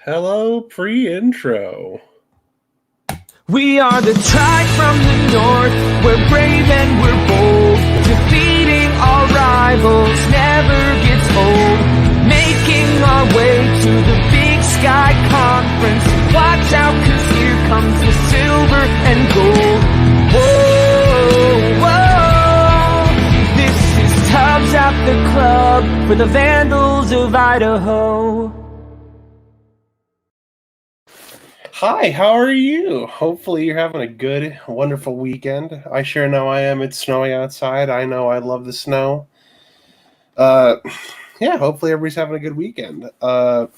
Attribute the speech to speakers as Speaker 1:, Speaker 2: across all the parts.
Speaker 1: Hello, pre-intro.
Speaker 2: We are the tribe from the north, we're brave and we're bold. Defeating our rivals never gets old. Making our way to the Big Sky Conference. Watch out, 'cause here comes the silver and gold. Whoa, whoa. This is Tubbs at the Club for the Vandals of Idaho.
Speaker 1: Hi, how are you? Hopefully you're having a good, wonderful weekend. I sure know I am. It's snowing outside. I know I love the snow. Hopefully everybody's having a good weekend. Idaho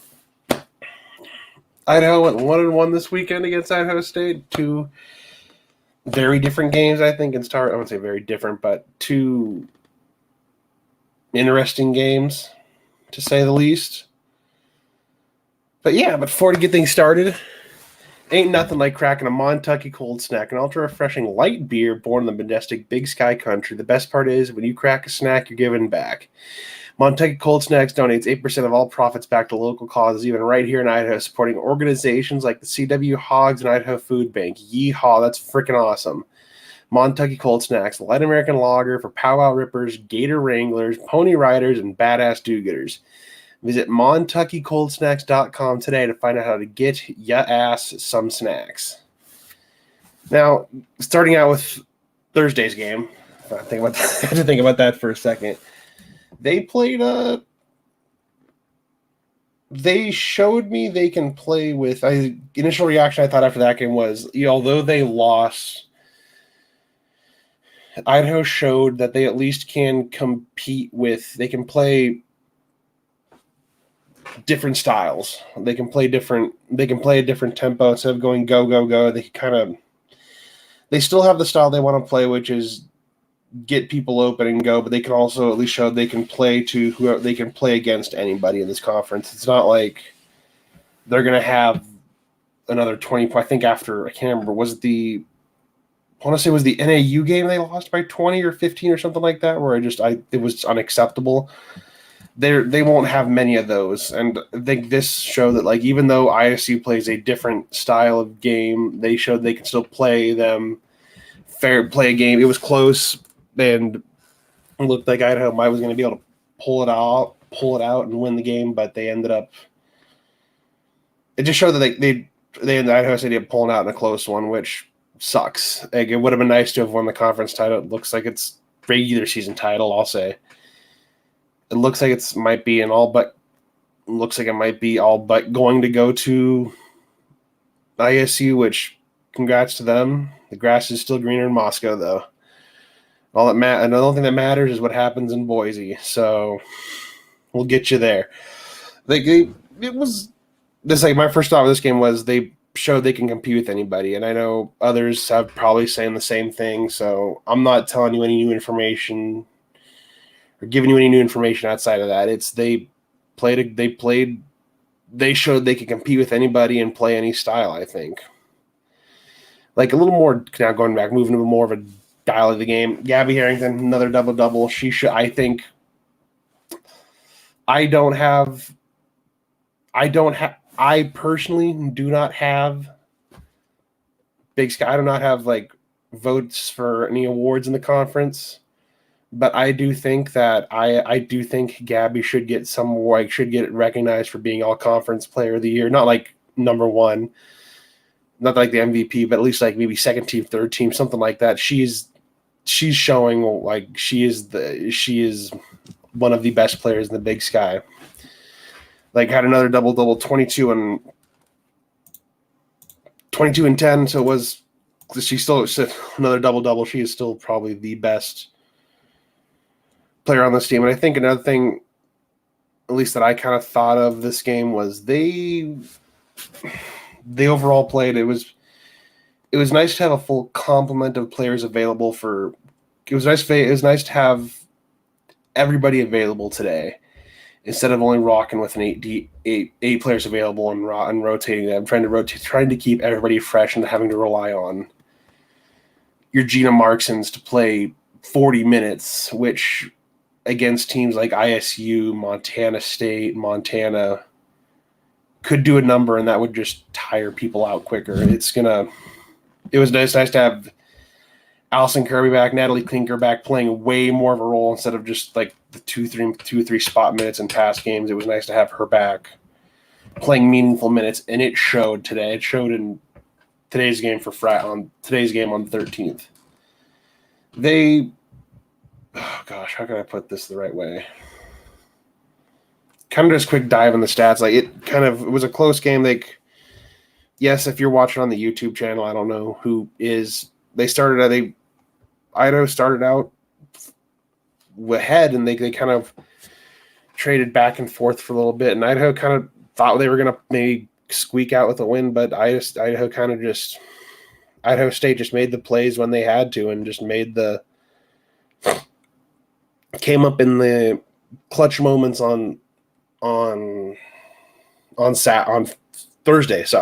Speaker 1: went 1-1 this weekend against Idaho State. Two very different games, I think. I wouldn't say very different, but two interesting games, to say the least. But before to get things started, ain't nothing like cracking a Montucky cold snack, an ultra-refreshing light beer born in the majestic Big Sky country. The best part is, when you crack a snack, you're giving back. Montucky Cold Snacks donates 8% of all profits back to local causes, even right here in Idaho, supporting organizations like the CW Hogs and Idaho Food Bank. Yeehaw, that's freaking awesome. Montucky Cold Snacks, light American lager for powwow rippers, gator wranglers, pony riders, and badass do-gooders. Visit MontuckyColdSnacks.com today to find out how to get ya ass some snacks. Now, starting out with Thursday's game, I had to think about that for a second. They played they showed me they can play with. Initial reaction I thought after that game was, although they lost, Idaho showed that they at least can compete with. They can play different styles. They can play a different tempo instead of going go go go. They still have the style they want to play, which is get people open and go, but they can also at least show they can play to whoever they can play against anybody in this conference. It's not like they're going to have another 20. I think after, I can't remember, I want to say it was the NAU game they lost by 20 or 15 or something like that, where it was unacceptable. They won't have many of those, and I think this showed that, like, even though ISU plays a different style of game, they showed they can still play a game. It was close, and it looked like Idaho was going to be able to pull it out and win the game, but they ended up. It just showed that they ended Idaho City up pulling out in a close one, which sucks. Like, it would have been nice to have won the conference title. It looks like it's regular season title, I'll say. It looks like it might be all but going to go to ISU, which congrats to them. The grass is still greener in Moscow, though. Another thing that matters is what happens in Boise. So we'll get you there. My first thought of this game was they showed they can compete with anybody, and I know others have probably saying the same thing. So I'm not telling you any new information or giving you any new information outside of that. They showed they could compete with anybody and play any style, I think. Like, a little more now, going back, moving to more of a dial of the game. Gabby Harrington, another double-double. I personally do not have Big Sky. I do not have, like, votes for any awards in the conference. But I do think that I do think Gabby should get should get recognized for being all conference player of the year. Not like number one, not like the MVP, but at least like maybe second team, third team, something like that. She's showing like she is one of the best players in the Big Sky. Like, had another double-double, 22 and 10. So she still another double-double. She is still probably the best player on this team. And I think another thing, at least that I kind of thought of this game, was they overall played. It was nice to have a full complement of players available for. It was nice to have everybody available today, instead of only rocking with eight players available and rotating them, trying to keep everybody fresh and having to rely on your Gina Marksons to play 40 minutes, which against teams like ISU, Montana State, Montana, could do a number, and that would just tire people out quicker. It was nice to have Ellison Kirby back, Natalie Klinker back, playing way more of a role instead of just like the 2-3 spot minutes in past games. It was nice to have her back playing meaningful minutes, and it showed today. It showed in today's game on today's game on the 13th. How can I put this the right way? Kind of just quick dive in the stats. Like it was a close game. Like, yes, if you're watching on the YouTube channel, I don't know who is. Idaho started out ahead, and they kind of traded back and forth for a little bit, and Idaho kind of thought they were going to maybe squeak out with a win, but Idaho State just made the plays when they had to, and just came up in the clutch moments on Thursdays.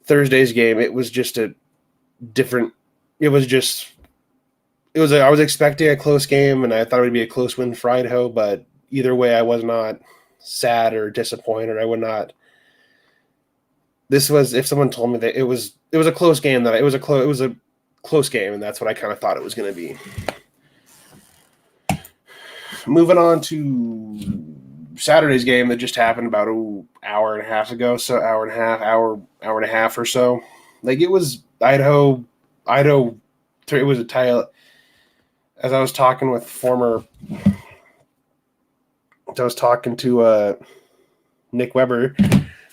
Speaker 1: Thursday's game, it was just I was expecting a close game, and I thought it would be a close win for Idaho, but either way, I was not sad or disappointed. I would not. If someone told me that it was a close game, it was a close game, and that's what I kind of thought it was going to be. Moving on to Saturday's game that just happened about an hour and a half ago, hour and a half or so. Like, it was Idaho. It was a tie. As I was talking to Nick Weber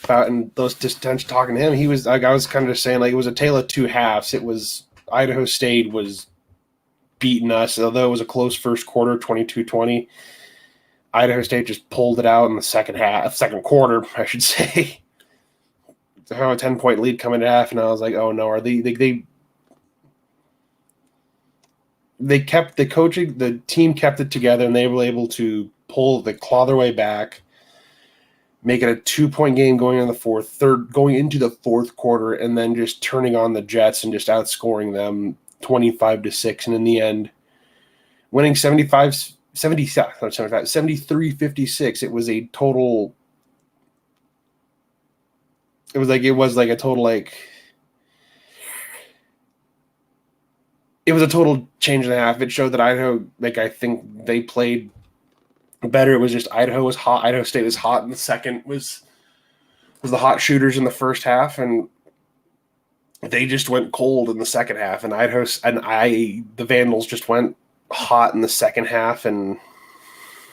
Speaker 1: about, and those just talking to him, I was kind of just saying, like, it was a tale of two halves. It was Idaho State was beating us, although it was a close first quarter, 22-20. Idaho State just pulled it out in the second quarter, I should say. A 10-point lead coming to half, and I was like, oh no, are they kept the coaching, the team kept it together, and they were able to claw their way back, make it a 2-point game going into the fourth quarter, and then just turning on the Jets and just outscoring them 25-6, and in the end, winning 73-56. It was a total. It was a total change and a half. It showed that Idaho, I think they played better. It was just Idaho was hot. Idaho State was hot in the second. Was the hot shooters in the first half, and they just went cold in the second half. And the Vandals just went hot in the second half, and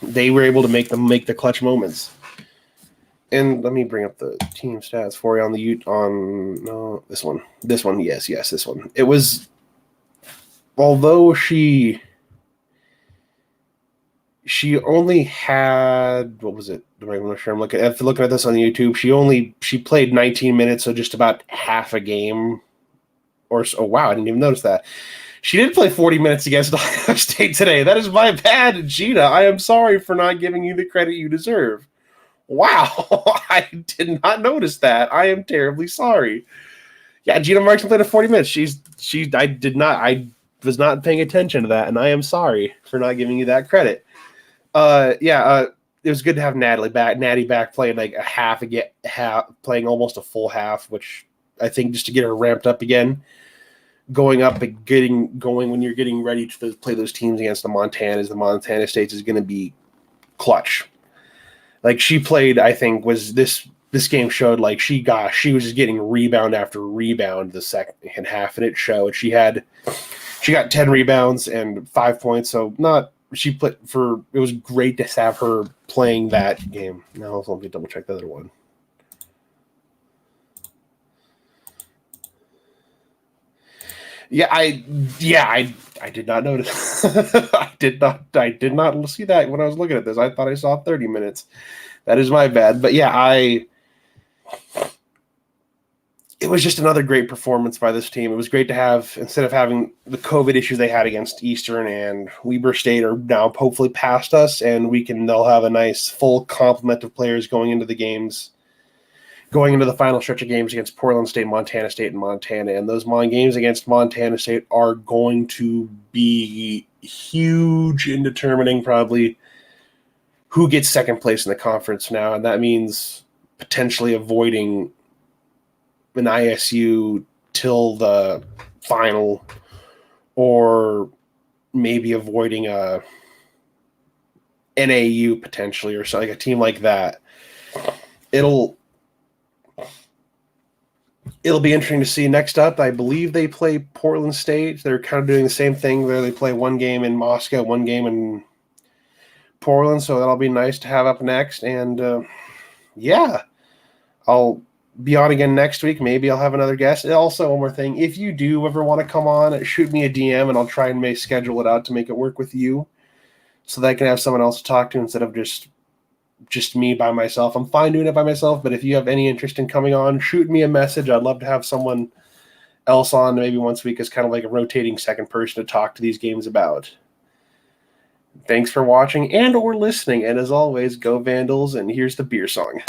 Speaker 1: they were able to make the clutch moments. And let me bring up the team stats for you this one. Yes, this one. It was, although she only had, what was it? I'm not sure. I'm looking at this on YouTube. She played 19 minutes, so just about half a game or so. Oh, wow, I didn't even notice that. She did play 40 minutes against Ohio State today. That is my bad, Gina. I am sorry for not giving you the credit you deserve. Wow, I did not notice that. I am terribly sorry. Yeah, Gina Markson played 40 minutes. I was not paying attention to that, and I am sorry for not giving you that credit. It was good to have Natty back playing like playing almost a full half, which I think just to get her ramped up again, going up and getting going when you're getting ready to play those teams against the Montana States is going to be clutch. Like, she played, I think, this game showed like she was just getting rebound after rebound the second half, and it showed. She got 10 rebounds and 5 points, so it was great to have her playing that game. Now let me double check the other one. I did not notice. I did not see that when I was looking at this. I thought I saw 30 minutes. That is my bad. But yeah, it was just another great performance by this team. It was great to have, instead of having the COVID issues they had against Eastern and Weber State are now hopefully past us, and they'll have a nice full complement of players going into the final stretch of games against Portland State, Montana State, and Montana. And those games against Montana State are going to be huge in determining probably who gets second place in the conference now, and that means potentially avoiding an ISU till the final, or maybe avoiding a NAU potentially, or so, like a team like that. It'll be interesting to see. Next up, I believe they play Portland State. They're kind of doing the same thing where they play one game in Moscow, one game in Portland, so that'll be nice to have up next. And yeah, I'll be on again next week. Maybe I'll have another guest. And also, one more thing, if you do ever want to come on, shoot me a DM and I'll try and schedule it out to make it work with you, so that I can have someone else to talk to instead of just me by myself. I'm fine doing it by myself, but if you have any interest in coming on, shoot me a message. I'd love to have someone else on maybe once a week as kind of like a rotating second person to talk to these games about. Thanks for watching and or listening, and as always, go Vandals, and here's the beer song.